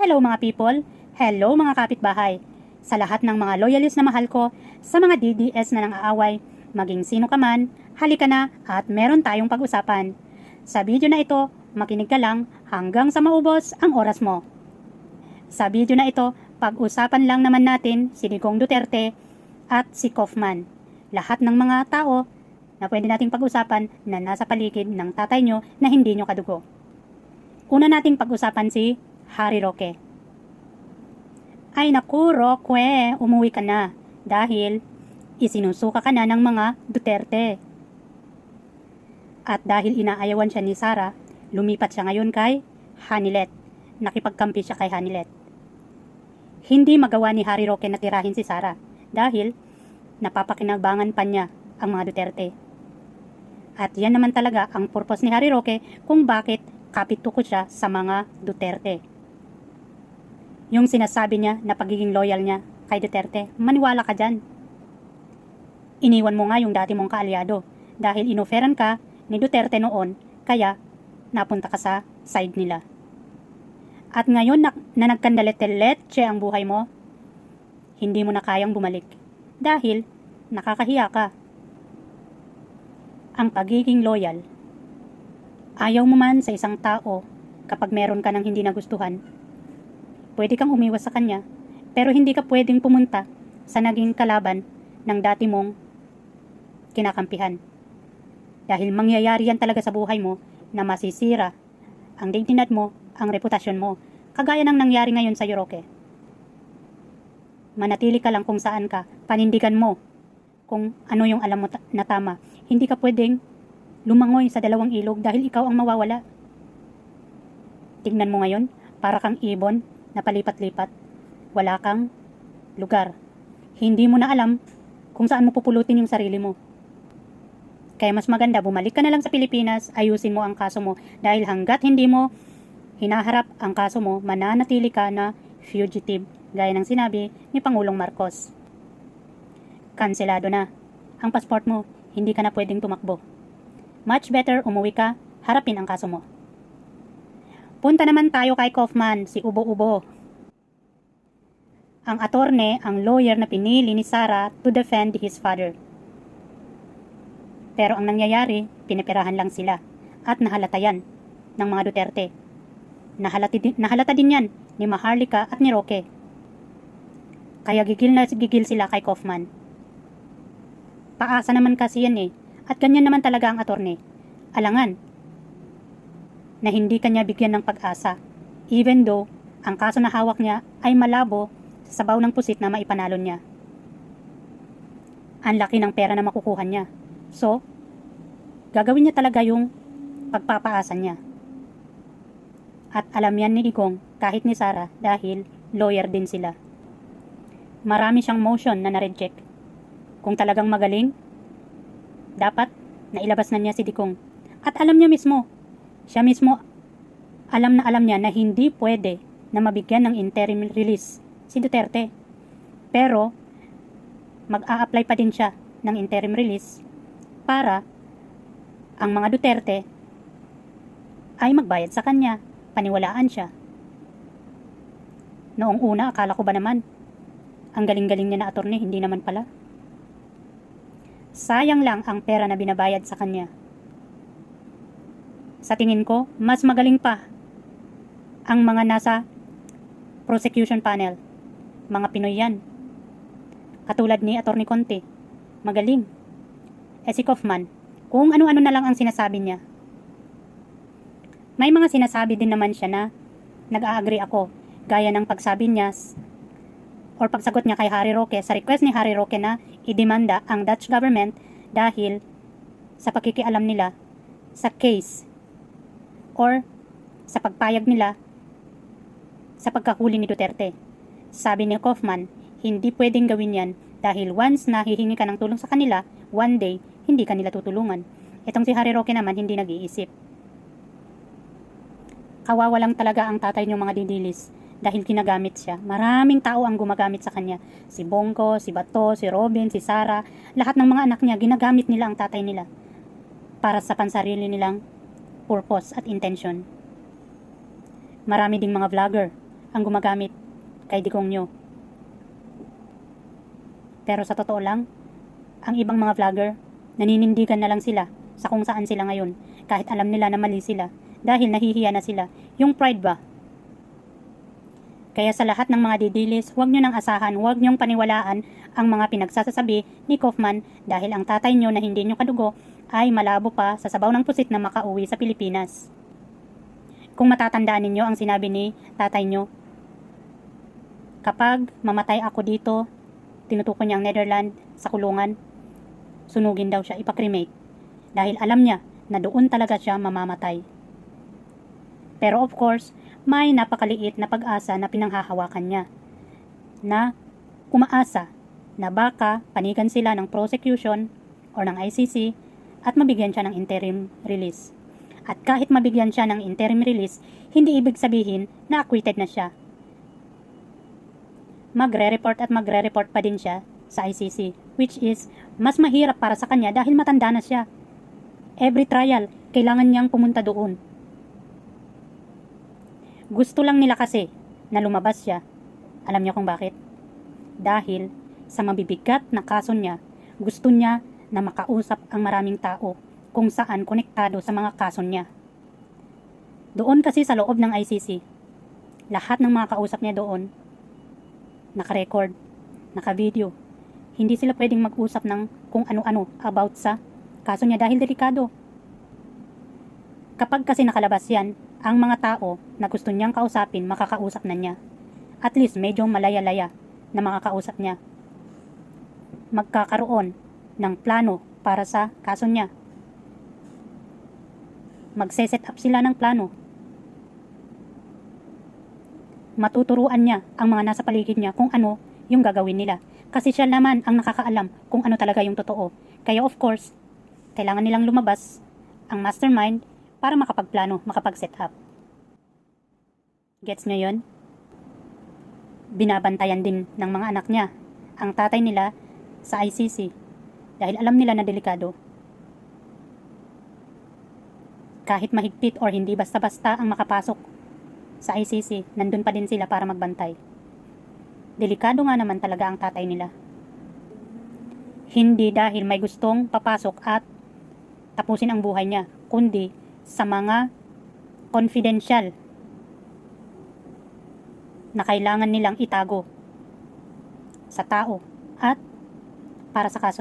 Hello mga people, hello mga kapitbahay. Sa lahat ng mga loyalist na mahal ko, sa mga DDS na nang-aaway, maging sino ka man, halika na at meron tayong pag-usapan. Sa video na ito, makinig ka lang hanggang sa maubos ang oras mo. Sa video na ito, pag-usapan lang naman natin si Digong Duterte at si Kaufman. Lahat ng mga tao na pwede nating pag-usapan na nasa paligid ng tatay nyo na hindi nyo kadugo. Una nating pag-usapan si Harry Roque. Ay naku, Roque, umuwi ka na dahil isinusuka ka na ng mga Duterte. At dahil inaayawan siya ni Sara, lumipat siya ngayon kay Hanilet. Nakipagkampi siya kay Hanilet. Hindi magawa ni Harry Roque na tirahin si Sara dahil napapakinabangan pa niya ang mga Duterte. At yan naman talaga ang purpose ni Harry Roque kung bakit kapituko siya sa mga Duterte. Yung sinasabi niya na pagiging loyal niya kay Duterte, maniwala ka dyan. Iniwan mo nga yung dati mong kaalyado dahil inoferan ka ni Duterte noon, kaya napunta ka sa side nila. At ngayon na nagkandalet-letche ang buhay mo, hindi mo na kayang bumalik dahil nakakahiya ka. Ang pagiging loyal, ayaw mo man sa isang tao kapag meron ka ng hindi nagustuhan, pwede kang umiwas sa kanya, pero hindi ka pwedeng pumunta sa naging kalaban ng dati mong kinakampihan. Dahil mangyayari yan talaga sa buhay mo na masisira ang dignidad mo, ang reputasyon mo, kagaya ng nangyari ngayon sa Roque. Manatili ka lang kung saan ka, panindigan mo kung ano yung alam mo na tama. Hindi ka pwedeng lumangoy sa dalawang ilog dahil ikaw ang mawawala. Tignan mo ngayon, para kang ibon na palipat-lipat, wala kang lugar. Hindi mo na alam kung saan mo pupulutin yung sarili mo. Kaya mas maganda bumalik ka na lang sa Pilipinas, ayusin mo ang kaso mo dahil hanggat hindi mo hinaharap ang kaso mo, mananatili ka na fugitive gaya ng sinabi ni Pangulong Marcos. Kanselado na ang passport mo, hindi ka na pwedeng tumakbo. Much better umuwi ka, harapin ang kaso mo. Punta naman tayo kay Kaufman, si Ubo-Ubo. Ang attorney, ang lawyer na pinili ni Sara to defend his father. Pero ang nangyayari, pinipirahan lang sila at nahalata yan ng mga Duterte. Nahalata din yan ni Maharlika at ni Roque. Kaya gigil na gigil sila kay Kaufman. Paasa naman kasi yan at ganyan naman talaga ang attorney. Alangan na hindi kanya bigyan ng pag-asa, even though ang kaso na hawak niya ay malabo sa sabaw ng pusit na maipanalo niya. Ang laki ng pera na makukuha niya. So, gagawin niya talaga yung pagpapaasa niya. At alam yan ni Digong kahit ni Sara dahil lawyer din sila. Marami siyang motion na na-reject. Kung talagang magaling, dapat nailabas na niya si Digong. At alam niya mismo, siya mismo alam niya na hindi pwede na mabigyan ng interim release si Duterte. Pero mag-a-apply pa din siya ng interim release para ang mga Duterte ay magbayad sa kanya, paniwalaan siya. Noong una, akala ko ba naman ang galing-galing niya na attorney, hindi naman pala. Sayang lang ang pera na binabayad sa kanya. Sa tingin ko, mas magaling pa ang mga nasa prosecution panel. Mga Pinoy yan. Katulad ni Atty. Conte. Magaling. Si Kaufman, kung ano-ano na lang ang sinasabi niya. May mga sinasabi din naman siya na nag-a-agree ako. Gaya ng pagsabi niya or pagsagot niya kay Harry Roque sa request ni Harry Roque na idemanda ang Dutch government dahil sa pakikialam nila sa case or sa pagpayag nila sa pagkahuli ni Duterte. Sabi ni Kaufman, hindi pwedeng gawin yan dahil once na hihingi ka ng tulong sa kanila, one day, hindi ka nila tutulungan. Itong si Harry Roque naman hindi nag-iisip. Kawawa lang talaga ang tatay niyong mga didilis dahil ginagamit siya. Maraming tao ang gumagamit sa kanya. Si Bongo, si Bato, si Robin, si Sara, lahat ng mga anak niya, ginagamit nila ang tatay nila para sa pansarili nilang purpose at intention. Marami ding mga vlogger ang gumagamit kay Digong nyo. Pero sa totoo lang, ang ibang mga vlogger, naninindigan na lang sila sa kung saan sila ngayon, kahit alam nila na mali sila, dahil nahihiya na sila. Yung pride ba? Kaya sa lahat ng mga didilis, huwag nyo nang asahan, huwag nyong paniwalaan ang mga pinagsasabi ni Kaufman dahil ang tatay nyo na hindi nyo kadugo ay malabo pa sa sabaw ng pusit na makauwi sa Pilipinas. Kung matatandaan ninyo ang sinabi ni tatay nyo, kapag mamatay ako dito, tinutukoy niya ang Netherlands sa kulungan, sunugin daw siya, ipakremate. Dahil alam niya na doon talaga siya mamamatay. Pero of course, may napakaliit na pag-asa na pinanghahawakan niya. Na umaasa na baka panigan sila ng prosecution or ng ICC at mabigyan siya ng interim release. At kahit mabigyan siya ng interim release, hindi ibig sabihin na acquitted na siya. Magre-report pa din siya sa ICC, which is mas mahirap para sa kanya dahil matanda na siya. Every trial, kailangan niyang pumunta doon. Gusto lang nila kasi na lumabas siya. Alam niyo kung bakit? Dahil sa mabibigat na kaso niya, gusto niya na makausap ang maraming tao kung saan konektado sa mga kaso niya. Doon kasi sa loob ng ICC, lahat ng mga kausap niya doon, naka-record, naka-video. Hindi sila pwedeng mag-usap ng kung ano-ano about sa kaso niya dahil delikado. Kapag kasi nakalabas yan, ang mga tao na gusto niyang kausapin, makakausap na niya. At least medyo malaya-laya na makakausap niya. Magkakaroon ng plano para sa kaso niya. Magse-set up sila ng plano. Matuturuan niya ang mga nasa paligid niya kung ano yung gagawin nila. Kasi siya naman ang nakakaalam kung ano talaga yung totoo. Kaya of course, kailangan nilang lumabas ang mastermind para makapagplano, makapag-set up. Gets nyo yun? Binabantayan din ng mga anak niya ang tatay nila sa ICC dahil alam nila na delikado. Kahit mahigpit or hindi basta-basta ang makapasok sa ICC, nandun pa din sila para magbantay. Delikado nga naman talaga ang tatay nila. Hindi dahil may gustong papasok at tapusin ang buhay niya, kundi sa mga confidential na kailangan nilang itago sa tao at para sa kaso.